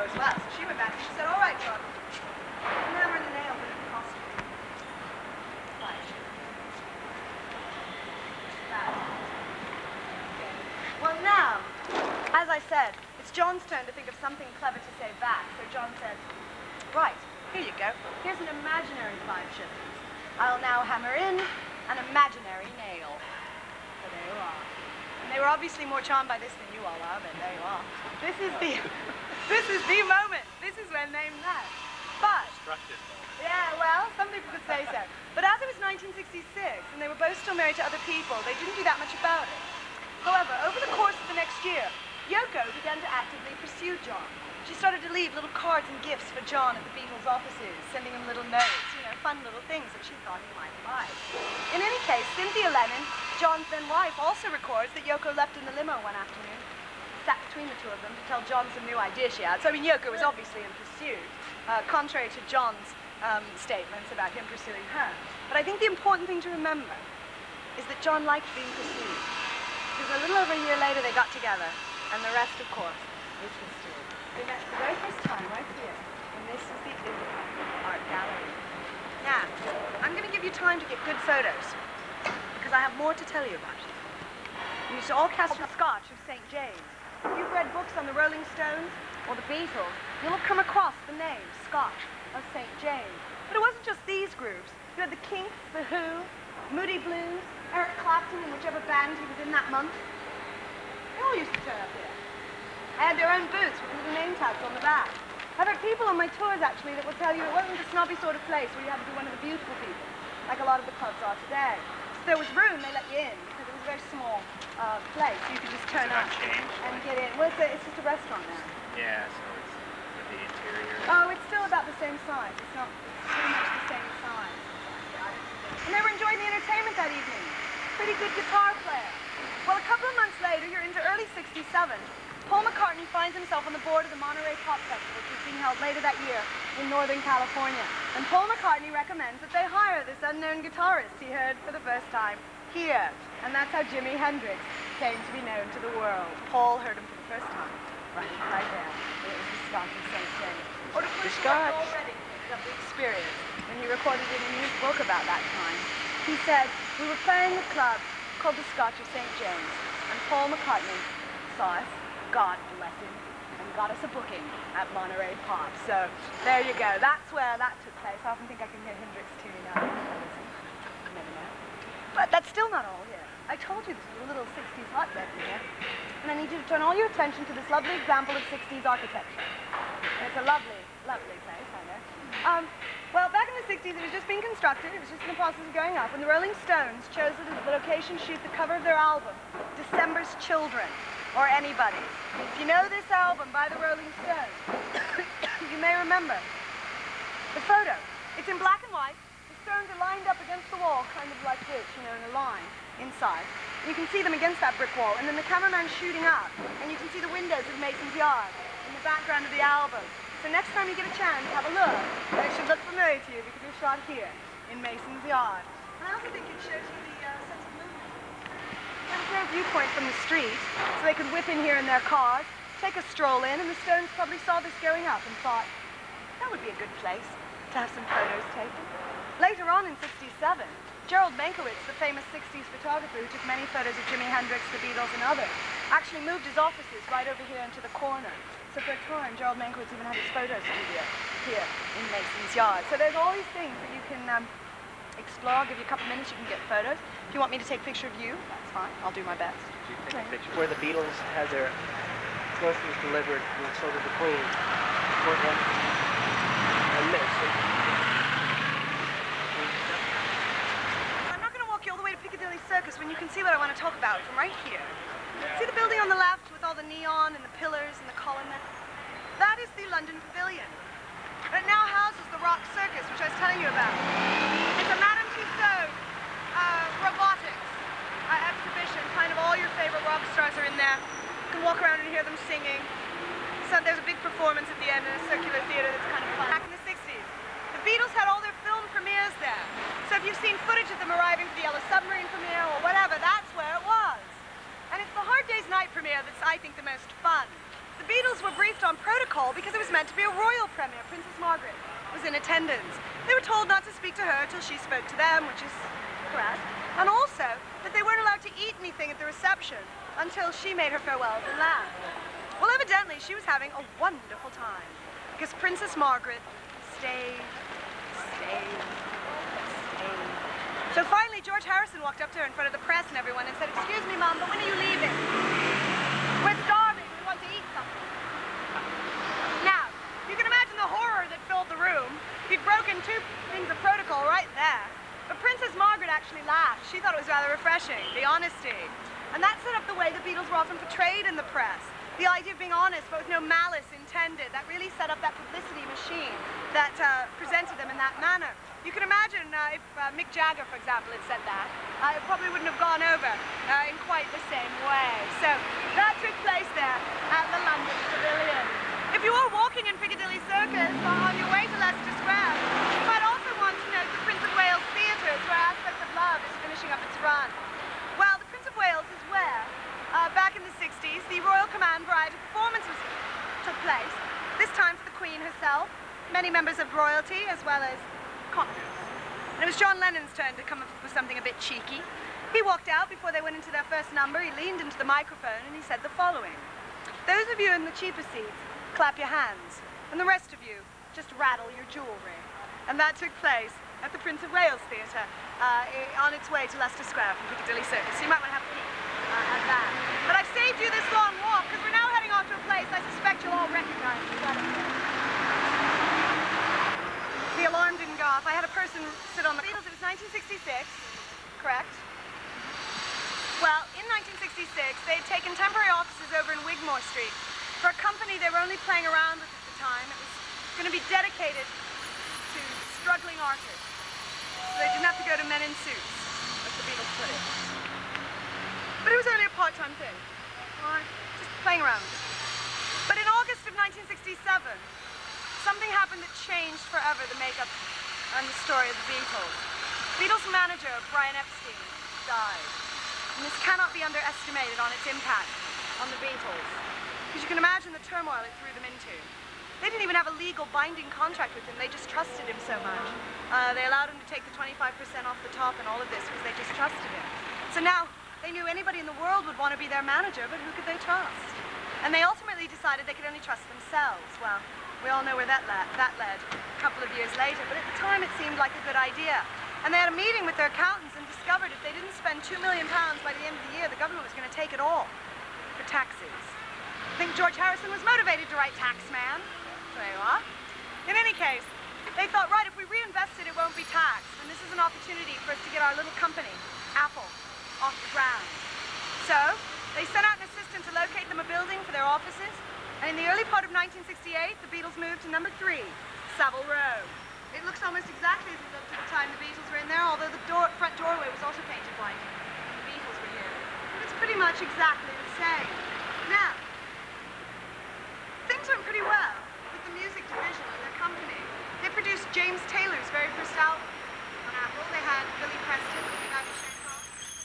as well. So she went back and she said, all right, John, the hammer and the nail, but it didn't cost you. Well, now, as I said, it's John's turn to think of something clever to say back. So John said, right, here you go. Here's an imaginary 5 shillings. I'll now hammer in an imaginary nail. So there you are. And they were obviously more charmed by this than you all are, but there you are. This is the moment. This is when they met. But, yeah, well, some people could say so. But as it was 1966, and they were both still married to other people, they didn't do that much about it. However, over the course of the next year, Yoko began to actively pursue John. She started to leave little cards and gifts for John at the Beatles offices, sending him little notes, you know, fun little things that she thought he might like. In any case, Cynthia Lennon, John's then wife, also records that Yoko left in the limo one afternoon, sat between the two of them to tell John some new idea she had. So, I mean, Yoko was obviously in pursuit, contrary to John's statements about him pursuing her. But I think the important thing to remember is that John liked being pursued. Because a little over a year later, they got together, and the rest, of course, is history. They met for the very first time right here, and this is the Independent Art Gallery. Now, I'm going to give you time to get good photos, because I have more to tell you about it. You used to all cast the Scotch of St. James. If you've read books on the Rolling Stones or the Beatles, you'll have come across the name Scotch of St. James. But it wasn't just these groups. You had the Kinks, the Who, Moody Blues, Eric Clapton in whichever band he was in that month. They all used to turn up here. They had their own booths with little name tags on the back. I've had people on my tours, actually, that will tell you it wasn't a snobby sort of place where you had to be one of the beautiful people, like a lot of the clubs are today. If there was room, they let you in, because it was a very small place. You could just turn up and get in. Well, it's just a restaurant now. Yeah, so it's the interior. Oh, it's still about the same size. It's not pretty much the same size. And they were enjoying the entertainment that evening. Pretty good guitar player. Well, a couple of months later, you're into early '67, Paul McCartney finds himself on the board of the Monterey Pop Festival, which was being held later that year in Northern California. And Paul McCartney recommends that they hire this unknown guitarist he heard for the first time here. And that's how Jimi Hendrix came to be known to the world. Paul heard him for the first time, right there. It was the Scotch of St. James. Or to push already of the experience. When he recorded it in his book about that time, he said, we were playing a club called the Scotch of St. James, and Paul McCartney saw us, God bless him, and got us a booking at Monterey Pop. So there you go. That's where that took place. I often think I can hear Hendrix tuning out. Never know. But that's still not all here. I told you this was a little 60s hotbed in here. And I need you to turn all your attention to this lovely example of 60s architecture. And it's a lovely, lovely place, I know. Well, back in the 60s, it was just being constructed. It was just in the process of going up. And the Rolling Stones chose it as the location to shoot the cover of their album, December's Children, or Anybody's. If you know this album by the Rolling Stones, you may remember the photo. It's in black and white. The Stones are lined up against the wall, kind of like this, you know, in a line inside. You can see them against that brick wall. And then the cameraman's shooting up, and you can see the windows of Mason's Yard in the background of the album. So next time you get a chance, have a look. It should look familiar to you because it was shot here in Mason's Yard. And I also think it shows you the sense of movement. It was their viewpoint from the street, so they could whip in here in their cars, take a stroll in, and the Stones probably saw this going up and thought, that would be a good place to have some photos taken. Later on in '67, Gerald Mankiewicz, the famous 60s photographer who took many photos of Jimi Hendrix, the Beatles, and others, actually moved his offices right over here into the corner. So for a time, Gerald Mankiewicz even had his photo studio here in Mason's Yard. So there's all these things that you can explore. I'll give you a couple minutes, you can get photos. If you want me to take a picture of you, that's fine. I'll do my best. Did you take a picture? Where the Beatles had their groceries delivered, and so did the Queen. I'm not going to walk you all the way to Piccadilly Circus when you can see what I want to talk about from right here. See the building on the left with all the neon and the pillars and the columns? That is the London Pavilion. But it now houses the Rock Circus, which I was telling you about. It's a Madame Tussauds robotics exhibition. Kind of all your favorite rock stars are in there. You can walk around and hear them singing. So there's a big performance at the end in a circular theater that's kind of fun. Back in the 60s, the Beatles had all their film premieres there. So if you've seen footage of them arriving for the Yellow Submarine premiere or whatever, that's where it was. And it's the Hard Day's Night premiere that's, I think, the most fun. The the Beatles were briefed on protocol because it was meant to be a royal premiere. Princess Margaret was in attendance. They were told not to speak to her till she spoke to them, which is correct. And also that they weren't allowed to eat anything at the reception until she made her farewells and left. Well, evidently, she was having a wonderful time because Princess Margaret stayed. So finally, George Harrison walked up to her in front of the press and everyone and said, "Excuse me, Mom, but when are you leaving? We're starving. We want to eat something." Now, you can imagine the horror that filled the room. He'd broken 2 things of protocol right there. But Princess Margaret actually laughed. She thought it was rather refreshing, the honesty. And that set up the way the Beatles were often portrayed in the press. The idea of being honest, but with no malice intended, that really set up that publicity machine that presented them in that manner. You can imagine if Mick Jagger, for example, had said that, it probably wouldn't have gone over in quite the same way. So that took place there at the London Pavilion. If you were walking in Piccadilly Circus on your way to Leicester Square, you might also want to note the Prince of Wales Theatre, where Aspects of Love is finishing up its run. Well, the Prince of Wales is where, back in the 60s, the Royal Command variety performances took place, this time for the Queen herself, many members of royalty, as well as commoners. And it was John Lennon's turn to come up with something a bit cheeky. He walked out before they went into their first number, he leaned into the microphone and he said the following: "Those of you in the cheaper seats, clap your hands, and the rest of you, just rattle your jewellery." And that took place at the Prince of Wales Theatre on its way to Leicester Square from Piccadilly Circus. So you might want to have a peek at that. But I've saved you this long walk because we're now heading off to a place I suspect you'll all recognize. The alarm didn't go off. I had a person sit on the Beatles. It was 1966, correct? Well, in 1966, they had taken temporary offices over in Wigmore Street for a company they were only playing around with at the time. It was going to be dedicated to struggling artists. So they didn't have to go to men in suits, as the Beatles put it. But it was only a part-time thing. Just playing around. But in August of 1967, something happened that changed forever the makeup and the story of the Beatles. Beatles manager, Brian Epstein, died. And this cannot be underestimated on its impact on the Beatles. Because you can imagine the turmoil it threw them into. They didn't even have a legal binding contract with him. They just trusted him so much. They allowed him to take the 25% off the top and all of this because they just trusted him. So now they knew anybody in the world would want to be their manager, but who could they trust? And they ultimately decided they could only trust themselves. Well, we all know where that led a couple of years later, but at the time it seemed like a good idea. And they had a meeting with their accountants and discovered if they didn't spend £2 million by the end of the year, the government was going to take it all for taxes. I think George Harrison was motivated to write Taxman. There you are. In any case, they thought, right, if we reinvest it, it won't be taxed. And this is an opportunity for us to get our little company, Apple, off the ground. So they sent out an assistant to locate them a building for their offices. And in the early part of 1968, the Beatles moved to number 3, Savile Row. It looks almost exactly as it looked at the time the Beatles were in there, although the front doorway was also painted white. The Beatles were here. But it's pretty much exactly the same. Now, things went pretty well with the music division of their company. They produced James Taylor's very first album on Apple. They had Billy Preston,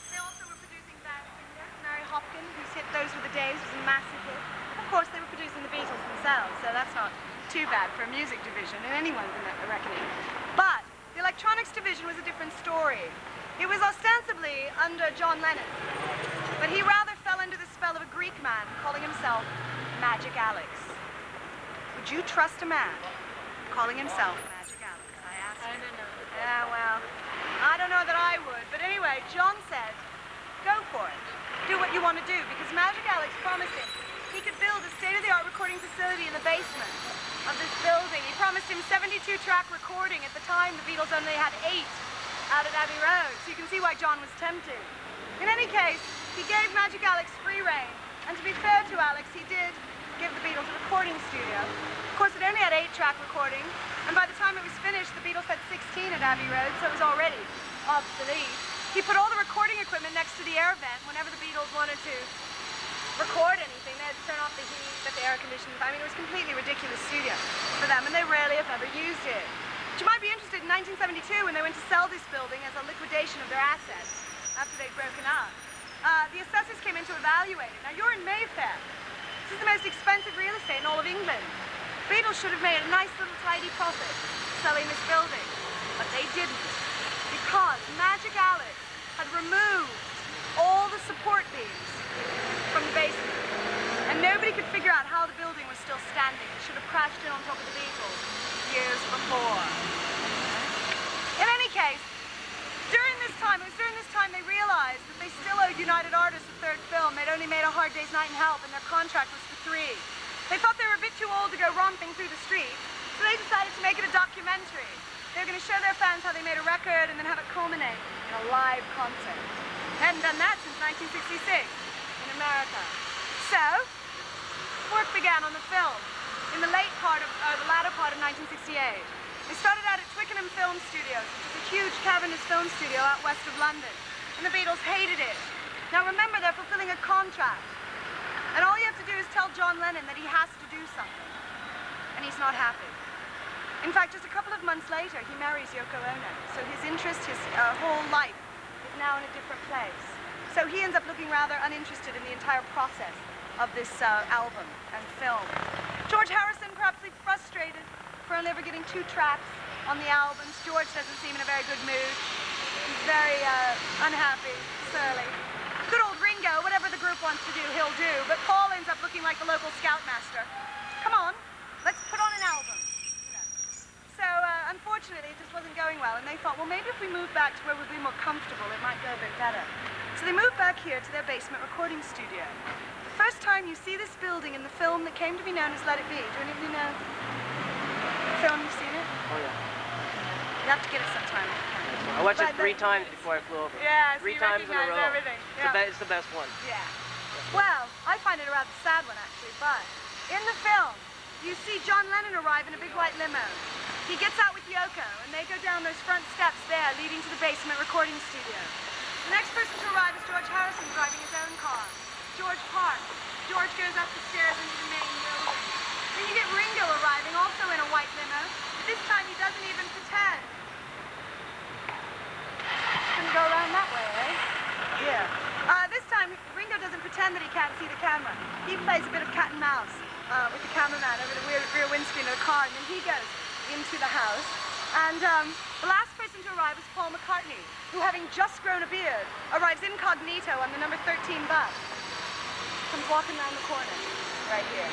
they also were producing Badfinger, Mary Hopkin, whose hit Those Were the Days was a massive hit. Of course, they were producing the Beatles themselves, so that's not too bad for a music division in anyone's reckoning. But the electronics division was a different story. It was ostensibly under John Lennon, but he rather fell under the spell of a Greek man calling himself Magic Alex. Would you trust a man calling himself Magic Alex? I asked him. I don't know. Yeah, well, I don't know that I would. But anyway, John said, go for it. Do what you want to do, because Magic Alex promised him he could build a state-of-the-art recording facility in the basement of this building. He promised him 72-track recording. At the time, the Beatles only had 8 out at Abbey Road, so you can see why John was tempted. In any case, he gave Magic Alex free rein, and to be fair to Alex, he did give the Beatles a recording studio. Of course, it only had 8-track recording, and by the time it was finished, the Beatles had 16 at Abbey Road, so it was already obsolete. He put all the recording equipment next to the air vent. Whenever the Beatles wanted to record anything, they had to turn off the heat, but the air conditioning. I mean, it was a completely ridiculous studio for them, and they rarely, if ever, used it. But you might be interested, in 1972, when they went to sell this building as a liquidation of their assets after they'd broken up, the assessors came in to evaluate it. Now, you're in Mayfair, This is the most expensive real estate in all of England. Beatles should have made a nice little tidy profit selling this building, but they didn't, because Magic Alex had removed all the support beams from the basement, and nobody could figure out how the building was still standing. It should have crashed in on top of the Beatles years before. In any case, it was during this time they realized that they still owed United Artists a third film. They'd only made A Hard Day's Night and Help, and their contract was for 3. They thought they were a bit too old to go romping through the streets, so they decided to make it a documentary. They were going to show their fans how they made a record and then have it culminate in a live concert. They hadn't done that since 1966 in America. So, work began on the film in the latter part of 1968. They started out at Twickenham Film Studios, which is a huge cavernous film studio out west of London, and the Beatles hated it. Now remember, they're fulfilling a contract, and all you have to do is tell John Lennon that he has to do something, and he's not happy. In fact, just a couple of months later, he marries Yoko Ono, so his interest, his whole life, is now in a different place. So he ends up looking rather uninterested in the entire process of this album and film. George Harrison, perhaps frustrated for only ever getting 2 tracks on the albums. George doesn't seem in a very good mood. He's very unhappy, surly. Good old Ringo, whatever the group wants to do, he'll do. But Paul ends up looking like the local scoutmaster. Come on, let's put on an album. So, unfortunately, it just wasn't going well. And they thought, well, maybe if we move back to where we'd be more comfortable, it might go a bit better. So they moved back here to their basement recording studio. The first time you see this building in the film that came to be known as Let It Be. Do any of you know the film? You've seen it? Oh, yeah. You have to get it sometime. I watched it 3 times before I flew over. Yeah, so 3 you times in a recognize row. everything. Yeah. It's the best one. Yeah. Well, I find it a rather sad one, actually, but in the film, you see John Lennon arrive in a big white limo. He gets out with Yoko, and they go down those front steps there, leading to the basement recording studio. The next person to arrive is George Harrison, driving his own car. George parks. George goes up the stairs into the main building. Then you get Ringo arriving, also in a white limo. But this time he doesn't even pretend. Couldn't go around that way, eh? Yeah. This time, Ringo doesn't pretend that he can't see the camera. He plays a bit of cat and mouse with the cameraman over the rear windscreen of the car, and then he goes into the house. And the last person to arrive is Paul McCartney, who, having just grown a beard, arrives incognito on the number 13 bus. Comes walking around the corner, right here.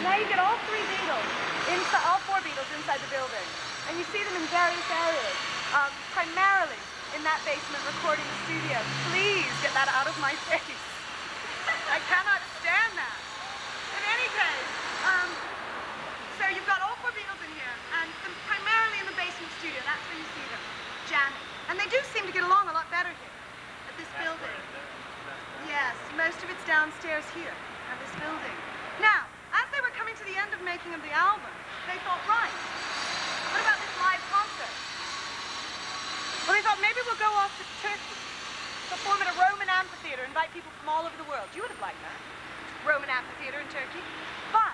Now you get all 4 Beatles inside the building. And you see them in various areas, primarily in that basement recording studio. Please get that out of my face. I cannot stand that. In any case, so you've got all 4 Beatles in here, and primarily in the basement studio. That's where you see them jamming. And they do seem to get along a lot better here at this building. Yes, most of it's downstairs here at this building. Now, as they were coming to the end of making of the album, they thought, right, what about this live concert? Well, they thought maybe we'll go off to Turkey, perform at a Roman amphitheater, invite people from all over the world. You would have liked that, Roman amphitheater in Turkey. But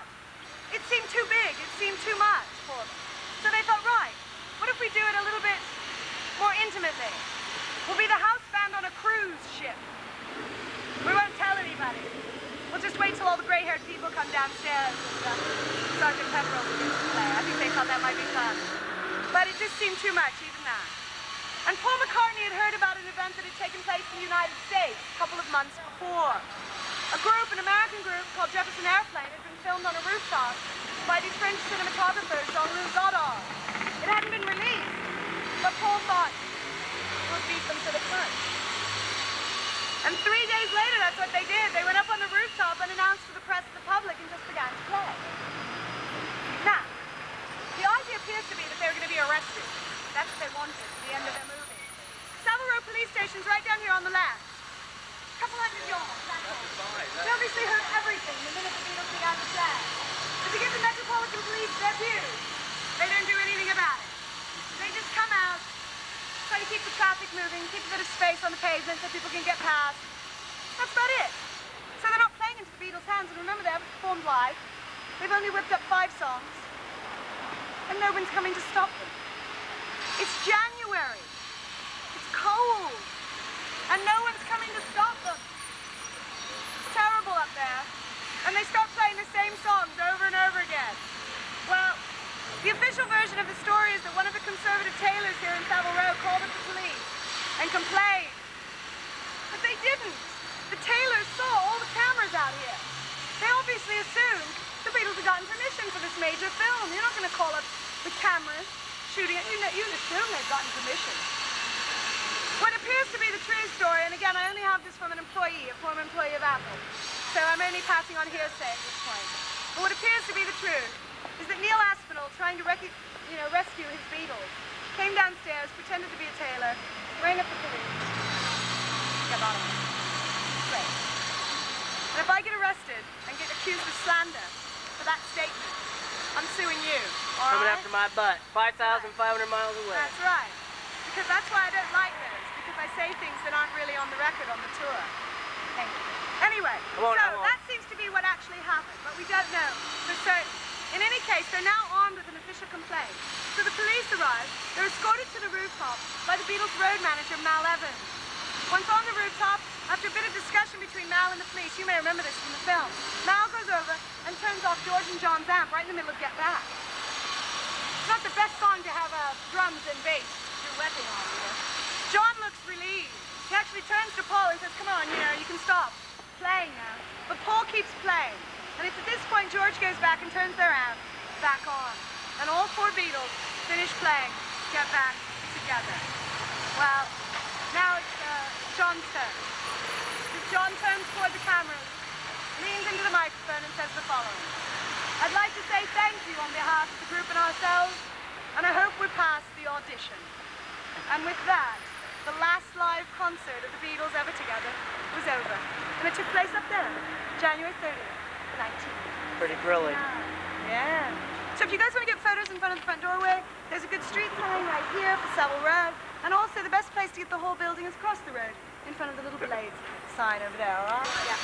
it seemed too big, it seemed too much for them. So they thought, right, what if we do it a little bit more intimately? We'll be the house band on a cruise ship. We won't tell anybody. We'll just wait till all the gray-haired people come downstairs and Sergeant Pepperell will begin to play. I think they thought that might be fun. But it just seemed too much, even that. And Paul McCartney had heard about an event that had taken place in the United States a couple of months before. An American group called Jefferson Airplane had been filmed on a rooftop by these French cinematographers, Jean-Louis Godard. It hadn't been released, but Paul thought, we'll beat them to the punch. And 3 days later, that's what they did. They went up on the rooftop and announced to the press and the public and just began to play. Now, the idea appears to be that they were going to be arrested. That's what they wanted at the end of their movie. Savile Row police station's right down here on the left. A couple hundred yards, that's all. They obviously heard everything the minute the Beatles began to play. But to give the Metropolitan Police their views, they don't do anything about it. They just come out, try to keep the traffic moving, keep a bit of space on the pavement so people can get past. That's about it. So they're not playing into the Beatles' hands, and remember, they haven't performed live. They've only whipped up 5 songs, and no one's coming to stop them. It's January. It's cold, and no one's coming to stop them. It's terrible up there. and they start playing the same songs over and over again. Well, the official version of the story is that one of the conservative tailors here in Savile Row called up the police and complained. But they didn't. The tailors saw all the cameras out here. They obviously assumed the Beatles had gotten permission for this major film. You're not going to call up the cameras shooting it. You assume they've gotten permission. What appears to be the true story, and again, I only have this from an employee, a former employee of Apple, so I'm only passing on hearsay at this point. But what appears to be the truth is that Neil Aspinall, trying to rescue his Beatles, came downstairs, pretended to be a tailor, rang up the police. Get on him. Great. And if I get arrested and get accused of slander for that statement, I'm suing you, all right? Coming after my butt, 5,500 miles away. That's right. Because that's why I don't like those, because I say things that aren't really on the record on the tour. Thank you. Anyway, that seems to be what actually happened, but we don't know for certain. In any case, they're now armed with an official complaint. So the police arrive, they're escorted to the rooftop by the Beatles road manager, Mal Evans. Once on the rooftop, after a bit of discussion between Mal and the police, you may remember this from the film, Mal goes over and turns off George and John's amp right in the middle of Get Back. It's not the best song to have drums and bass you're weaping on, you know. John looks relieved. He actually turns to Paul and says, come on, you know, you can stop playing now. But Paul keeps playing. And it's at this point George goes back and turns their amp back on. And all four Beatles finish playing Get Back together. Well, now it's John's turn. John turns toward the cameras, leans into the microphone and says the following. I'd like to say thank you on behalf of the group and ourselves, and I hope we pass the audition. And with that, the last live concert of the Beatles ever together was over. And it took place up there, January 30th, 19. Pretty brilliant. Yeah. So if you guys want to get photos in front of the front doorway, there's a good street sign right here for Savile Row. And also the best place to get the whole building is across the road, in front of the little Blades sign over there, all right? Yeah.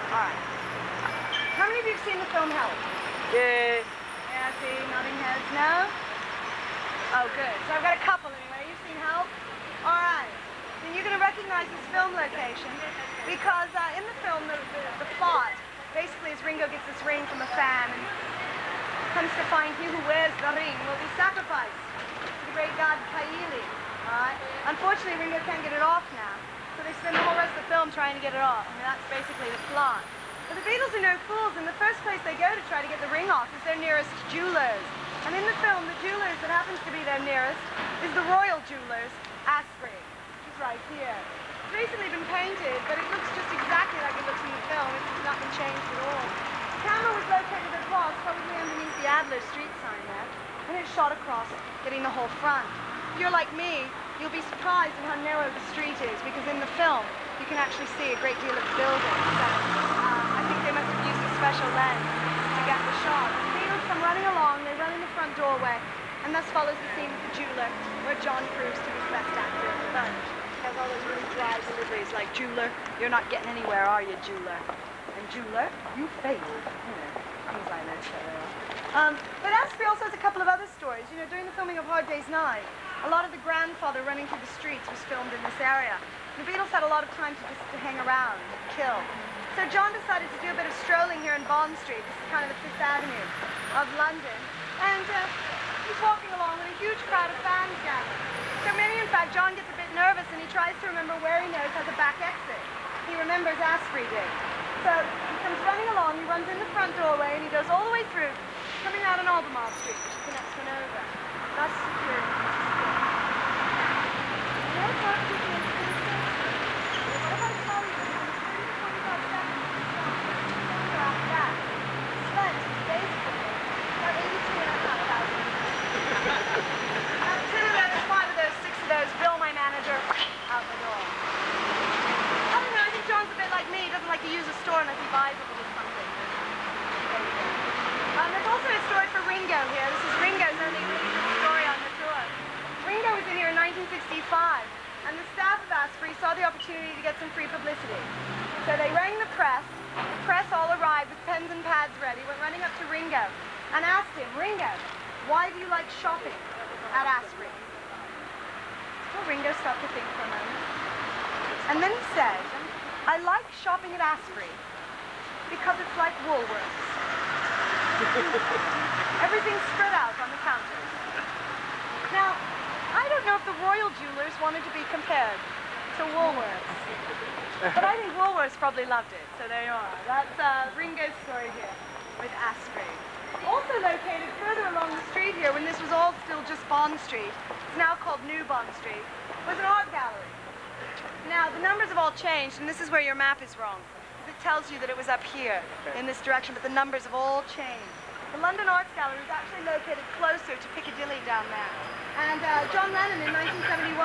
Alright. How many of you have seen the film Help? Yay! Yeah, see, nodding heads, no? Oh, good. So I've got a couple anyway. You've seen Help? Alright. Then you're going to recognize this film location because in the film, the plot, basically as Ringo gets this ring from a fan and comes to find he who wears the ring will be sacrificed to the great god Kaili. Alright? Unfortunately, Ringo can't get it off now. So they spend the whole rest of the film trying to get it off. I mean, that's basically the plot. But the Beatles are no fools. In the first place they go to try to get the ring off is their nearest jewelers. And in the film, the jewelers that happens to be their nearest is the Royal Jewelers, Asprey, which is right here. It's recently been painted, but it looks just exactly like it looks in the film. It's not been changed at all. The camera was located across, probably underneath the Adler Street sign there, and it shot across, getting the whole front. If you're like me, you'll be surprised at how narrow the street is, because in the film, you can actually see a great deal of buildings. So, I think they must have used a special lens to get the shot. The Beatles come running along, they run in the front doorway, and thus follows the scene with the jeweler, where John proves to be the best actor in the bunch. He has all those really dry deliveries like, jeweler, you're not getting anywhere, are you, jeweler? And jeweler, you failed. You know, things like that. But Asprey also has a couple of other stories. You know, during the filming of Hard Day's Night, a lot of the grandfather running through the streets was filmed in this area. The Beatles had a lot of time to hang around, to kill. So John decided to do a bit of strolling here in Bond Street. This is kind of the Fifth Avenue of London. And he's walking along and a huge crowd of fans gather. So maybe, in fact, John gets a bit nervous and he tries to remember where he knows has a back exit. He remembers Asprey did. So he comes running along, he runs in the front doorway, and he goes all the way through, coming out on Albemarle Street, which is the next one over. Thus secured. Use a store unless he buys a little him, Ringo, why do you like shopping at Asprey? Well, Ringo stopped to think for a moment. And then he said, I like shopping at Asprey because it's like Woolworths. Everything's spread out on the counters. Now, I don't know if the royal jewelers wanted to be compared to Woolworths. But I think Woolworths probably loved it, so there you are. That's Ringo's story here with Asprey. Also located further along the street here, when this was all still just Bond Street, it's now called New Bond Street, was an art gallery. Now, the numbers have all changed, and this is where your map is wrong. It tells you that it was up here, in this direction, but the numbers have all changed. The London Arts Gallery is actually located closer to Piccadilly down there. And John Lennon in 1971,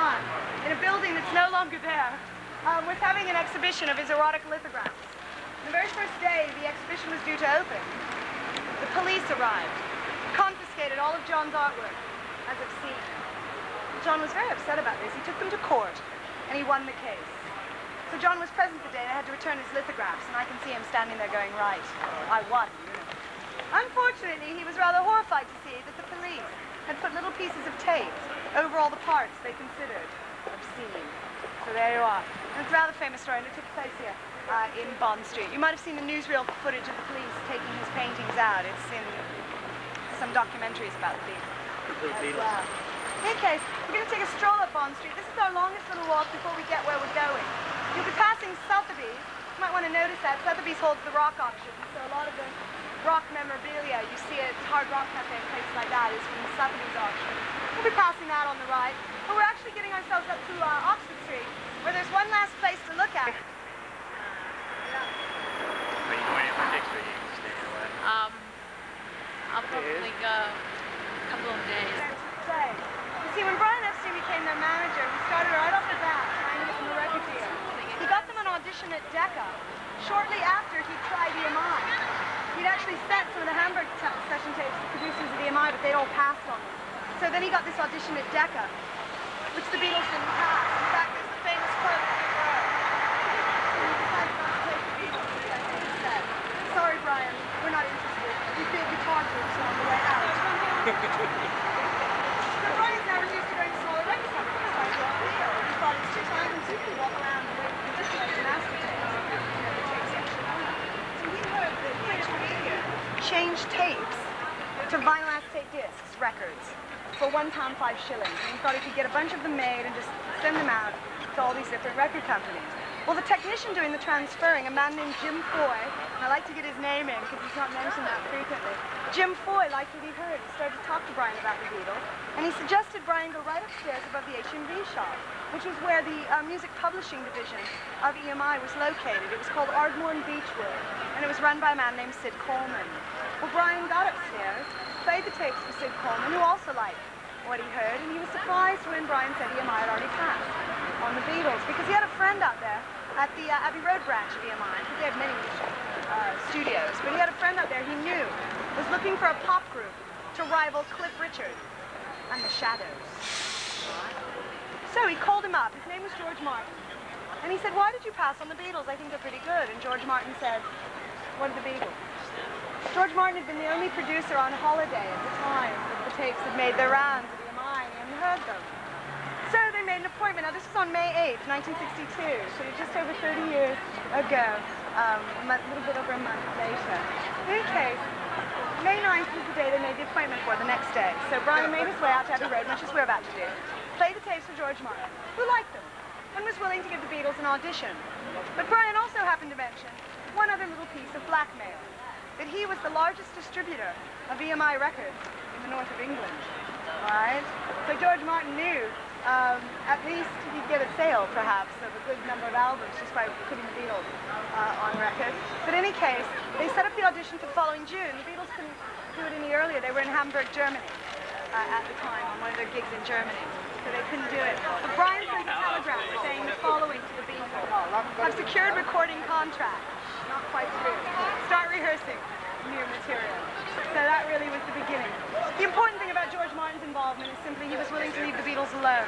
in a building that's no longer there, was having an exhibition of his erotic lithographs. The very first day the exhibition was due to open, the police arrived, confiscated all of John's artwork as obscene. John was very upset about this. He took them to court, and he won the case. So John was present the day, and had to return his lithographs, and I can see him standing there going, right, I won. Unfortunately, he was rather horrified to see that the police had put little pieces of tape over all the parts they considered obscene. So there you are. And it's a rather famous story, and it took place here in Bond Street. You might have seen the newsreel footage of the police taking his paintings out. It's in some documentaries about the Beatles. Well. In any case, we're going to take a stroll up Bond Street. This is our longest little walk before we get where we're going. You'll be passing Sotheby's. You might want to notice that. Sotheby's holds the rock auction, so a lot of the rock memorabilia you see at Hard Rock Cafe and places like that is from the Sotheby's auction. We'll be passing that on the right. But we're actually getting ourselves up to Oxford Street, where there's one last place to look at. Are you going in particular? You can stay away. I'll probably go a couple of days. You see, when Brian Epstein became their manager, he started right off the bat trying to get them a record deal. He got them an audition at Decca shortly after he tried EMI. He'd actually sent some of the Hamburg session tapes to producers of EMI, but they all passed on them. So then he got this audition at Decca, which the Beatles didn't pass. In fact, there's the famous quote that he wrote. He decided not to take the Beatles, which I think he said, sorry, Brian, we're not interested. We feel guitar groups on the way out. So Brian's now reduced to going to smaller record companies like Rock Leo. He thought it's too time-consuming to walk around and wait for the disc like the master tapes. So he heard that HP changed tapes to vinyl acetate discs, records, for £1.05. And he thought he could get a bunch of them made and just send them out to all these different record companies. Well, the technician doing the transferring, a man named Jim Foy, and I like to get his name in because he's not mentioned that frequently. Jim Foy liked what he heard. He started to talk to Brian about the Beatles, and he suggested Brian go right upstairs above the HMV shop, which was where the music publishing division of EMI was located. It was called Ardmore and Beechwood, and it was run by a man named Sid Coleman. Well, Brian got upstairs, played the tapes for Sid Coleman, who also liked what he heard, and he was surprised when Brian said EMI had already passed on the Beatles, because he had a friend out there at the Abbey Road branch of EMI, because they had many music studios, but he had a friend out there he knew was looking for a pop group to rival Cliff Richard and the Shadows. So he called him up. His name was George Martin, and he said, why did you pass on the Beatles? I think they're pretty good. And George Martin said, what are the Beatles? George Martin had been the only producer on holiday at the time that the tapes had made their rounds at EMI, and he hadn't heard them. So they made an appointment. Now, this was on May 8th, 1962, so just over 30 years ago, a little bit over a month later. In any case, May 9th was the day they made the appointment for, the next day. So Brian made his way out to Abbey Road, much as we're about to do, played the tapes for George Martin, who liked them, and was willing to give the Beatles an audition. But Brian also happened to mention one other little piece of blackmail, that he was the largest distributor of EMI records in the north of England. All right? So George Martin knew at least he'd get a sale, perhaps, of a good number of albums just by putting the Beatles on record. But in any case, they set up the audition for the following June. The Beatles couldn't do it any earlier. They were in Hamburg, Germany at the time on one of their gigs in Germany. So they couldn't do it. But Brian sent a telegram saying the following to the Beatles. I've secured recording contract. Not quite through. Start rehearsing new material. So that really was the beginning. The important thing about George Martin's involvement is simply he was willing to leave the Beatles alone.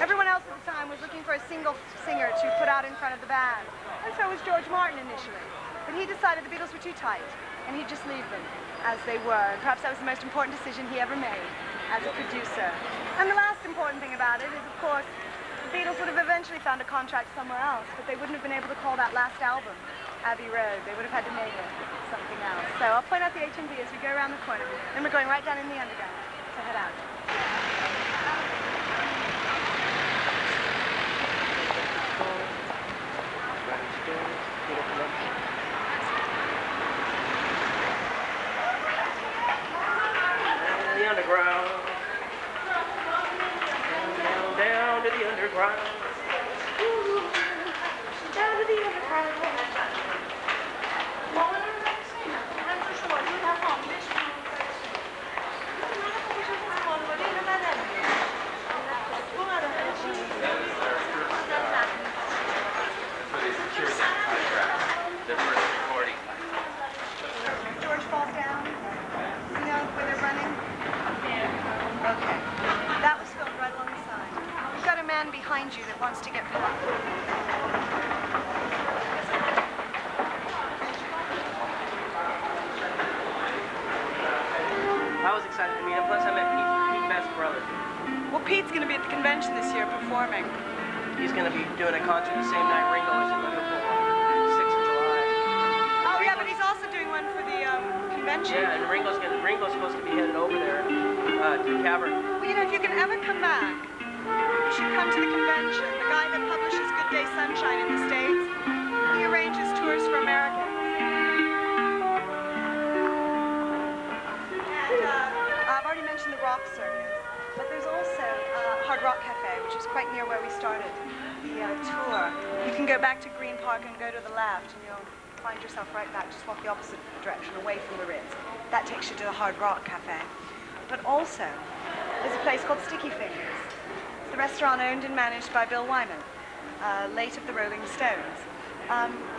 Everyone else at the time was looking for a single singer to put out in front of the band. And so was George Martin initially. But he decided the Beatles were too tight, and he'd just leave them. as they were. And perhaps that was the most important decision he ever made as a producer. And the last important thing about it is, of course, the Beatles would have eventually found a contract somewhere else, but they wouldn't have been able to call that last album Abbey Road. They would have had to name it something else. So I'll point out the HMV as we go around the corner. Then we're going right down in the underground to head out. The underground. Down to the underground. Down to the underground. George falls down. You know where they're running? Yeah. Okay. That was filmed right along the side. You've got a man behind you that wants to get past. I was excited to meet him. Plus, I met Pete Best's brother. Well, Pete's going to be at the convention this year performing. He's going to be doing a concert the same night Ringo is in Liverpool, 6th of July. Oh, yeah, but he's also doing one for the convention. Yeah, and Ringo's supposed to be headed over there to the cavern. Well, you know, if you can ever come back, you should come to the convention. The guy that publishes Good Day Sunshine in the States, he arranges tours for Americans. And I've already mentioned the rock circus, but there's also Hard Rock Cafe, which is quite near where we started the tour. You can go back to Green Park and go to the left, and you'll find yourself right back. Just walk the opposite direction, away from the Ritz. That takes you to the Hard Rock Cafe. But also, there's a place called Sticky Fingers. It's the restaurant owned and managed by Bill Wyman, late of the Rolling Stones.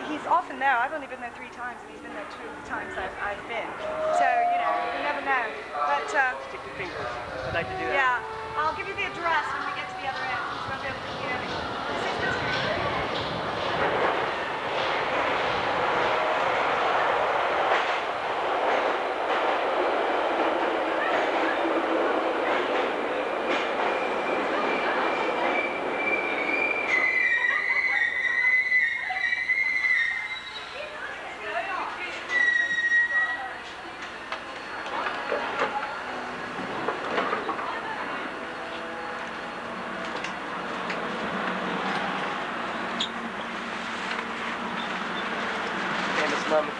He's often there. I've only been there 3 times, and he's been there 2 of the times I've been. So, you know, you never know. But Sticky Fingers. I'd like to do that. yeah, I'll give you the address when we get to the other end. You won't be able to hear me. This is the street.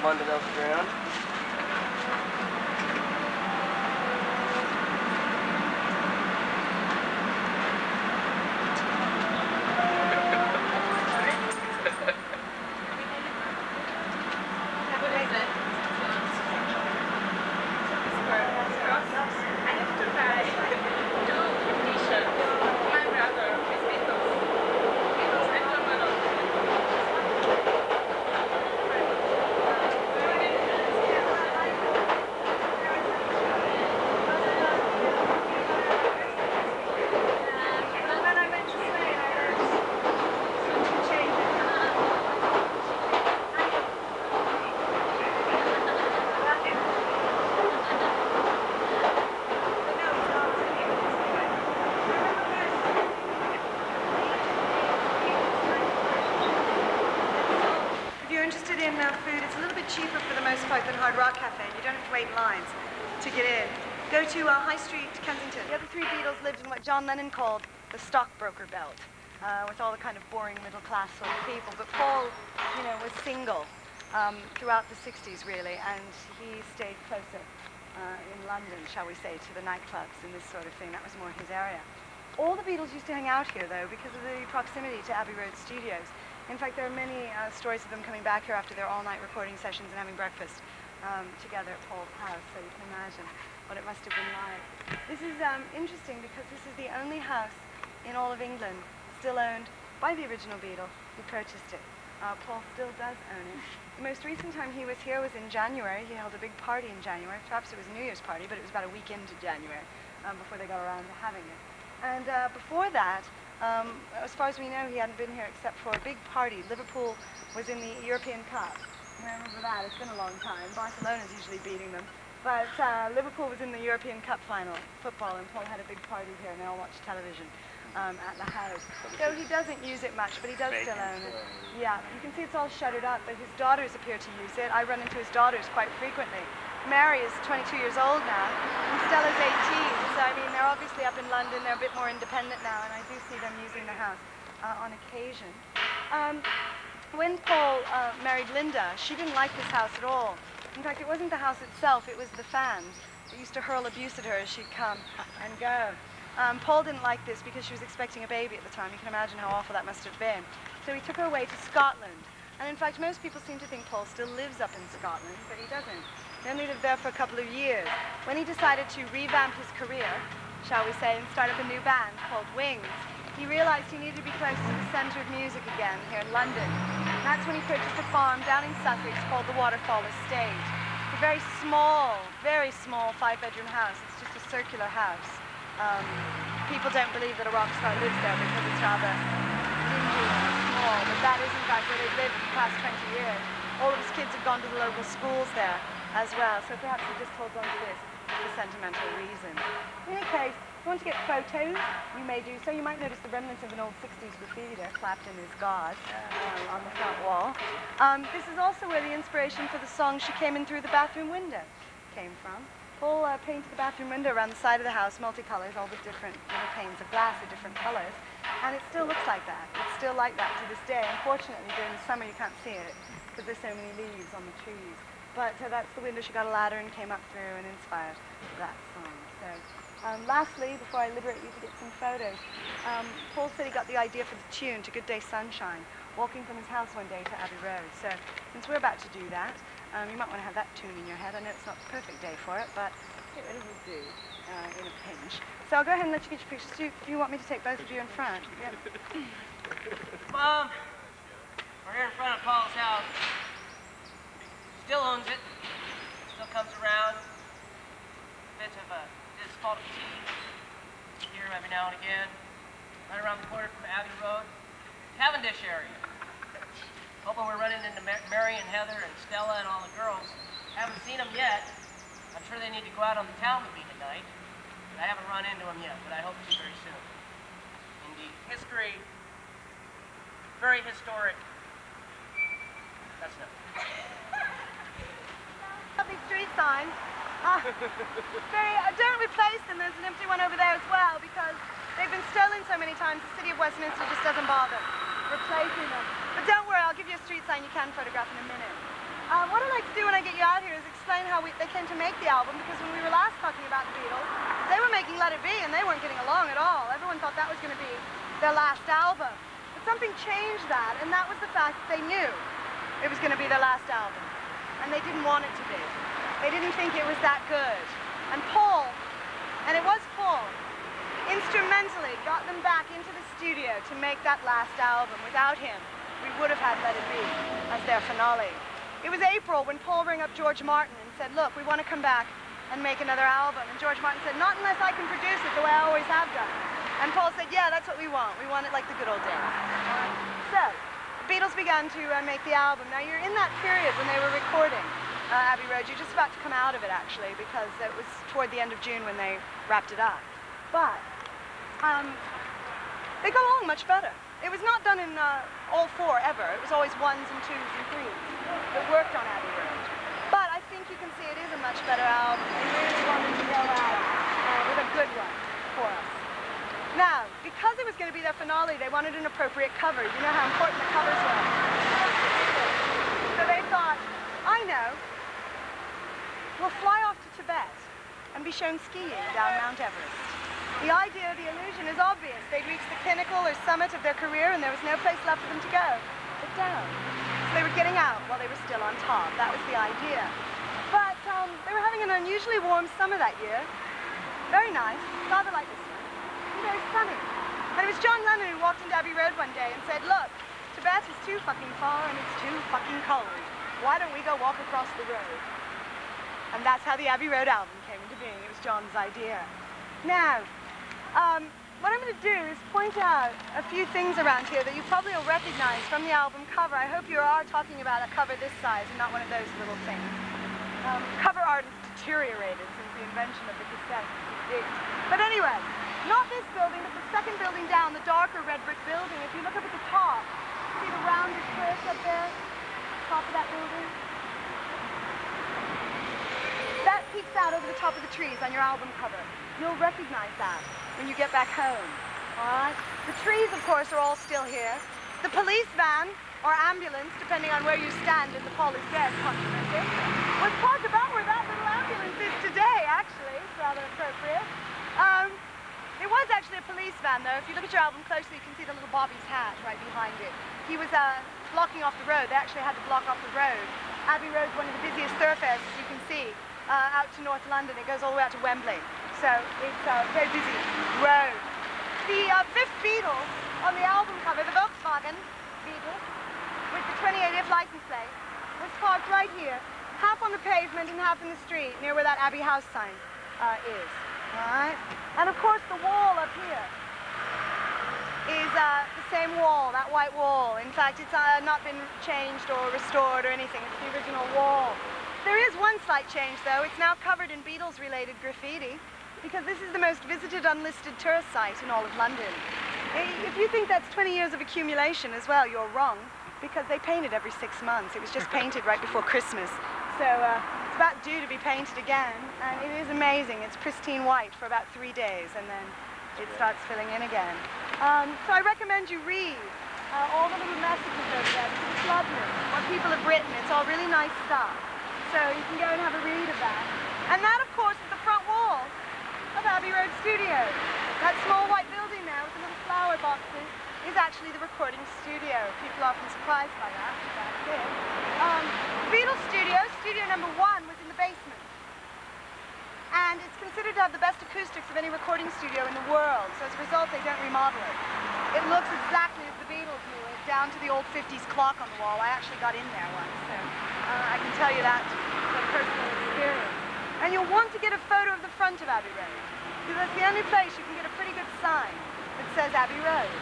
London Underground. Cheaper for the most part than Hard Rock Cafe. You don't have to wait in lines to get in. Go to High Street, Kensington. The other 3 Beatles lived in what John Lennon called the stockbroker belt, with all the kind of boring middle-class sort of people. But Paul, you know, was single throughout the 60s, really, and he stayed closer in London, shall we say, to the nightclubs and this sort of thing. That was more his area. All the Beatles used to hang out here, though, because of the proximity to Abbey Road Studios. In fact, there are many stories of them coming back here after their all-night recording sessions and having breakfast together at Paul's house, so you can imagine what it must have been like. This is interesting because this is the only house in all of England still owned by the original Beatle who purchased it. Paul still does own it. The most recent time he was here was in January. He held a big party in January. Perhaps it was a New Year's party, but it was about a week into January before they got around to having it. And before that, as far as we know, he hadn't been here except for a big party. Liverpool was in the European Cup. I remember that. It's been a long time. Barcelona's usually beating them. But Liverpool was in the European Cup final, football, and Paul had a big party here, and they all watched television at the house. So he doesn't use it much, but he does still own it. Yeah, you can see it's all shuttered up, but his daughters appear to use it. I run into his daughters quite frequently. Mary is 22 years old now, and Stella's 18, so I mean, they're obviously up in London, they're a bit more independent now, and I do see them using the house on occasion. When Paul married Linda, she didn't like this house at all. In fact, it wasn't the house itself, it was the fans that used to hurl abuse at her as she'd come and go. Paul didn't like this because she was expecting a baby at the time. You can imagine how awful that must have been. So he took her away to Scotland. And in fact, most people seem to think Paul still lives up in Scotland, but he doesn't. He only lived there for a couple of years. When he decided to revamp his career, shall we say, and start up a new band called Wings, he realized he needed to be close to the center of music again here in London. And that's when he purchased a farm down in Sussex called the Waterfall Estate. It's a very small 5-bedroom house. It's just a circular house. People don't believe that a rock star lives there because it's rather dingy and small, but that is in fact where they've lived for the past 20 years. All of his kids have gone to the local schools there as well, so perhaps he just holds on to this for sentimental reasons. In any case, if you want to get photos, you may do so. You might notice the remnants of an old 60s graffiti there, Clapton is God, on the front wall. This is also where the inspiration for the song She Came In Through the Bathroom Window came from. Paul painted the bathroom window around the side of the house, multicolors, all the different little panes of glass of different colors, and it still looks like that. It's still like that to this day. Unfortunately, during the summer you can't see it because there's so many leaves on the trees. But that's the window she got a ladder and came up through and inspired that song. So, lastly, before I liberate you to get some photos, Paul said he got the idea for the tune to Good Day Sunshine, walking from his house one day to Abbey Road. So, since we're about to do that, you might want to have that tune in your head. I know it's not the perfect day for it, but it will do in a pinch. So I'll go ahead and let you get your pictures. Do you want me to take both of you in front? Yep. Mom, we're here in front of Paul's house. Still owns it. Still comes around. Bit of a spot of tea here every now and again. Right around the corner from Abbey Road, Cavendish area. Hoping we're running into Mary and Heather and Stella and all the girls. Haven't seen them yet. I'm sure they need to go out on the town with me tonight. But I haven't run into them yet, but I hope to very soon. Indeed. History. Very historic. That's enough. Lovely street signs. Don't replace them. There's an empty one over there as well because they've been stolen so many times the city of Westminster just doesn't bother replacing them. But don't worry, I'll give you a street sign you can photograph in a minute. What I'd like to do when I get you out here is explain how they came to make the album, because when we were last talking about the Beatles, they were making Let It Be and they weren't getting along at all. Everyone thought that was going to be their last album. But something changed that, and that was the fact that they knew it was going to be their last album. And they didn't want it to be. They didn't think it was that good. And Paul, and it was Paul, instrumentally got them back into the studio to make that last album. Without him, we would have had Let It Be as their finale. It was April when Paul rang up George Martin and said, look, we want to come back and make another album. And George Martin said, not unless I can produce it the way I always have done. And Paul said, yeah, that's what we want. We want it like the good old days. So, the Beatles began to make the album. Now, you're in that period when they were recording Abbey Road. You're just about to come out of it, actually, because it was toward the end of June when they wrapped it up. But they got along much better. It was not done in all four ever. It was always ones and twos and threes that worked on Abbey Road. But I think you can see it is a much better album. They really wanted to go out with a good one for us. Now, because it was going to be their finale, they wanted an appropriate cover. You know how important the covers were. So they thought, I know, we'll fly off to Tibet and be shown skiing down Mount Everest. The idea, the illusion is obvious. They'd reached the pinnacle or summit of their career and there was no place left for them to go but down. So they were getting out while they were still on top. That was the idea. But they were having an unusually warm summer that year. Very nice, rather like this one. Very sunny. And it was John Lennon who walked into Abbey Road one day and said, look, Tibet is too fucking far and it's too fucking cold. Why don't we go walk across the road? And that's how the Abbey Road album came into being. It was John's idea. Now, what I'm going to do is point out a few things around here that you probably will recognize from the album cover. I hope you are talking about a cover this size and not one of those little things. Cover artists deteriorated since the invention of the cassette. But anyway, not this building, but the second building down, the darker red brick building. If you look up at the top, see the rounded cliff up there? Top of that building? That peeks out over the top of the trees on your album cover. You'll recognize that when you get back home. All right? The trees, of course, are all still here. The police van, or ambulance, depending on where you stand in the Paul is Dead controversy, was parked about where that little ambulance is today, actually. It's rather appropriate. It was actually a police van, though. If you look at your album closely, you can see the little Bobby's hat right behind it. He was blocking off the road. They actually had to block off the road. Abbey Road's one of the busiest thoroughfares, as you can see, out to North London. It goes all the way out to Wembley. So it's a very busy road. The fifth Beatle on the album cover, the Volkswagen Beetle, with the 28F license plate, was parked right here, half on the pavement and half in the street, near where that Abbey House sign is. All right? And of course, the wall up here is the same wall, that white wall. In fact, it's not been changed or restored or anything. It's the original wall. There is one slight change, though. It's now covered in Beatles-related graffiti, because this is the most visited unlisted tourist site in all of London. If you think that's 20 years of accumulation as well, you're wrong, because they paint it every 6 months. It was just painted right before Christmas. So it's about due to be painted again, and it is amazing. It's pristine white for about 3 days, and then it starts filling in again. So I recommend you read all the little messages over there, because it's lovely, what people have written. It's all really nice stuff. So you can go and have a read of that. And that, of course, is the front wall of Abbey Road Studios. That small white building there with the little flower boxes is actually the recording studio. People are often surprised by that, but that's it. The Beatles studio, studio number 1, was in the basement. And it's considered to have the best acoustics of any recording studio in the world, so as a result they don't remodel it. It looks exactly as the Beatles knew it, down to the old 50s clock on the wall. I actually got in there once, so I can tell you that from personal experience. And you'll want to get a photo of the front of Abbey Road, because that's the only place you can get a pretty good sign that says Abbey Road.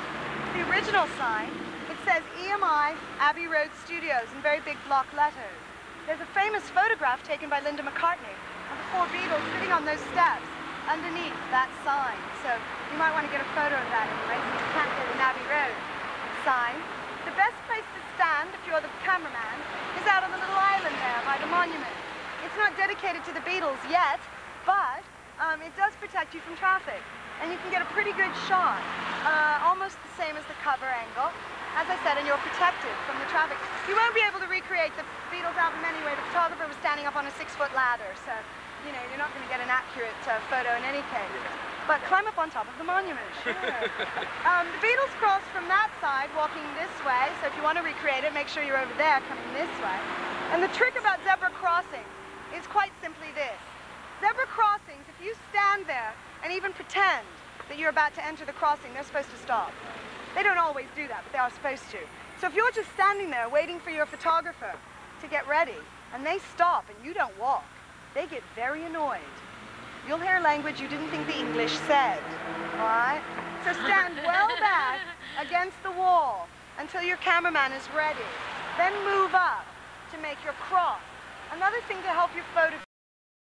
The original sign, it says EMI Abbey Road Studios in very big block letters. There's a famous photograph taken by Linda McCartney of the 4 Beatles sitting on those steps underneath that sign. So you might want to get a photo of that anyway, so you can't get an Abbey Road sign. The best place to stand, if you're the cameraman, is out on the little island there by the monument. It's not dedicated to the Beatles yet, but it does protect you from traffic. And you can get a pretty good shot, almost the same as the cover angle. As I said, and you're protected from the traffic. You won't be able to recreate the Beatles album anyway. The photographer was standing up on a 6-foot ladder, so, you know, you're not going to get an accurate photo in any case. But climb up on top of the monument, sure. The Beatles crossed from that side, walking this way, so if you want to recreate it, make sure you're over there, coming this way. And the trick about zebra crossings is quite simply this. Zebra crossings, if you stand there and even pretend that you're about to enter the crossing, they're supposed to stop. They don't always do that, but they are supposed to. So if you're just standing there waiting for your photographer to get ready, and they stop and you don't walk, they get very annoyed. You'll hear language you didn't think the English said, all right? So stand well back against the wall until your cameraman is ready. Then move up to make your cross. Another thing to help your photo